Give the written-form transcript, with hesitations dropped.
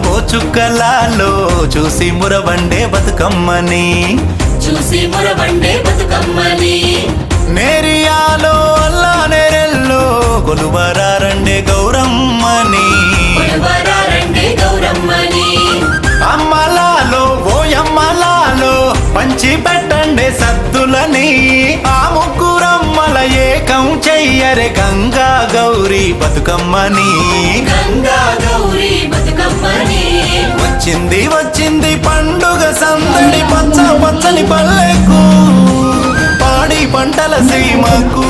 ఓ చుక్కలాలో చూసి మురవండే బతుకమ్మని నేరియాలో అల్లా నేరెల్లో కొలువరారండే గౌరమ్మని అమ్మలాలో ఓ అమ్మలాలో పంచి పెట్టండే సద్దులని ఆ ముగ్గురమ్మల ఏకం చెయ్యరే గంగా గౌరీ బతుకమ్మని వచ్చింది వచ్చింది పండుగ సందడి పచ్చ పచ్చని పల్లెకు పాడి పంటల సీమకు